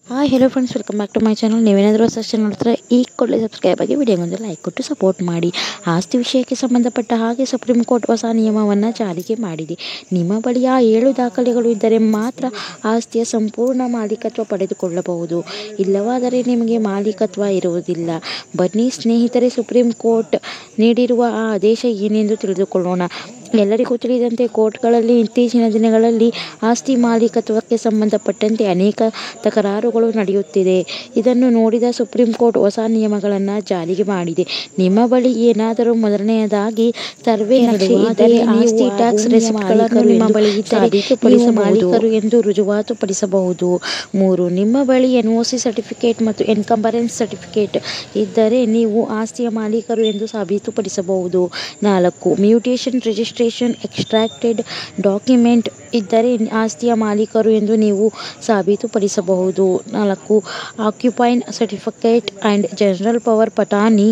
Hi hello friends, welcome back to my channel. ನೀವೇನಾದರೂ ಹೊಸ channel ನೋಡ್ತಾರೆ ಈ ಕೂಡಲೇ ಸಬ್ಸ್ಕ್ರೈಬ್ ಆಗಿ ವಿಡಿಯೋಗೊಂದು ಲೈಕ್ ಕೊಟ್ಟು ಸಪೋರ್ಟ್ ಮಾಡಿ. ಆಸ್ತಿ ವಿಷಯಕ್ಕೆ ಸಂಬಂಧಪಟ್ಟ ಹಾಗೆ ಸುಪ್ರೀಂ ಕೋರ್ಟ್ ಹೊಸ ನಿಯಮವನ್ನು ಜಾರಿಗೆ ಮಾಡಿದೆ. ನಿಮ್ಮ ಬಳಿ ಆ 7 ದಾಖಲೆಗಳು ಇದ್ದರೆ ಮಾತ್ರ ಆಸ್ತಿಯ ಸಂಪೂರ್ಣ ಮಾಲೀಕತ್ವ ಪಡೆದುಕೊಳ್ಳಬಹುದು, ಇಲ್ಲವಾದರೆ ನಿಮಗೆ ಮಾಲೀಕತ್ವ ಇರುವುದಿಲ್ಲ. ಬನ್ನಿ ಸ್ನೇಹಿತರೆ, ಸುಪ್ರೀಂ ಕೋರ್ಟ್ ನೀಡಿರುವ ಆ ಆದೇಶ ಏನೆಂದು ತಿಳಿದುಕೊಳ್ಳೋಣ. ಎಲ್ಲರಿಗೂ ತಿಳಿದಂತೆ ಕೋರ್ಟ್ಗಳಲ್ಲಿ ಇತ್ತೀಚಿನ ದಿನಗಳಲ್ಲಿ ಆಸ್ತಿ ಮಾಲೀಕತ್ವಕ್ಕೆ ಸಂಬಂಧಪಟ್ಟಂತೆ ಅನೇಕ ತಕರಾರುಗಳು ನಡೆಯುತ್ತಿದೆ. ಇದನ್ನು ನೋಡಿದ ಸುಪ್ರೀಂ ಕೋರ್ಟ್ ಹೊಸ ನಿಯಮಗಳನ್ನು ಜಾರಿಗೆ ಮಾಡಿದೆ. ನಿಮ್ಮ ಬಳಿ ಏನಾದರೂ ಮೊದಲನೆಯದಾಗಿ ಸರ್ವೆ ನಕ್ಷೆ ಇದ್ದರೆ, ಆಸ್ತಿ ಟ್ಯಾಕ್ಸ್ ರೆಸಿಪ್ಟ್ಗಳನ್ನು ನಿಮ್ಮ ಬಳಿ ಇದ್ದರೆ ಮಾಲೀಕರು ಎಂದು ರುಜುವಾತುಪಡಿಸಬಹುದು. 3. ನಿಮ್ಮ ಬಳಿ NOC ಸರ್ಟಿಫಿಕೇಟ್ ಮತ್ತು ಎನ್ಕಂಬರೆನ್ಸ್ ಸರ್ಟಿಫಿಕೇಟ್ ಇದ್ದರೆ ನೀವು ಆಸ್ತಿಯ ಮಾಲೀಕರು ಎಂದು ಸಾಬೀತುಪಡಿಸಬಹುದು. 4. ಮ್ಯೂಟೇಷನ್ ರಿಜಿಸ್ಟ್ರೇಷನ್ ಎಕ್ಸ್ಟ್ರಾಕ್ಟೆಡ್ ಡಾಕ್ಯುಮೆಂಟ್ ಇದ್ದರೆ ಆಸ್ತಿಯ ಮಾಲೀಕರು ಎಂದು ನೀವು ಸಾಬೀತುಪಡಿಸಬಹುದು. 4. Occupancy certificate and general power ಪಟಾಣಿ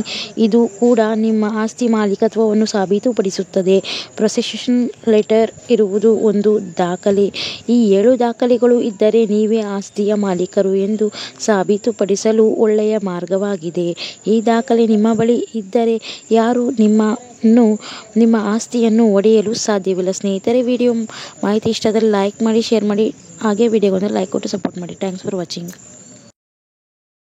ಇದು ಕೂಡ ನಿಮ್ಮ ಆಸ್ತಿ ಮಾಲೀಕತ್ವವನ್ನು ಸಾಬೀತುಪಡಿಸುತ್ತದೆ. ಪ್ರೊಸೆಷನ್ ಲೆಟರ್ ಇರುವುದು ಒಂದು ದಾಖಲೆ. ಈ 7 ದಾಖಲೆಗಳು ಇದ್ದರೆ ನೀವೇ ಆಸ್ತಿಯ ಮಾಲೀಕರು ಎಂದು ಸಾಬೀತುಪಡಿಸಲು ಒಳ್ಳೆಯ ಮಾರ್ಗವಾಗಿದೆ. ಈ ದಾಖಲೆ ನಿಮ್ಮ ಬಳಿ ಇದ್ದರೆ ಯಾರೂ ನಿಮ್ಮ ಆಸ್ತಿಯನ್ನು ಒಡೆಯಲು ಸಾಧ್ಯವಿಲ್ಲ. ಸ್ನೇಹಿತರೆ, ವಿಡಿಯೋ ಮಾಹಿತಿ ಇಷ್ಟ ಆದರೆ ಲೈಕ್ ಮಾಡಿ, ಶೇರ್ ಮಾಡಿ, ಹಾಗೆ ವಿಡಿಯೋಗೊಂದು ಲೈಕ್ ಕೊಟ್ಟು ಸಪೋರ್ಟ್ ಮಾಡಿ. Thanks for watching.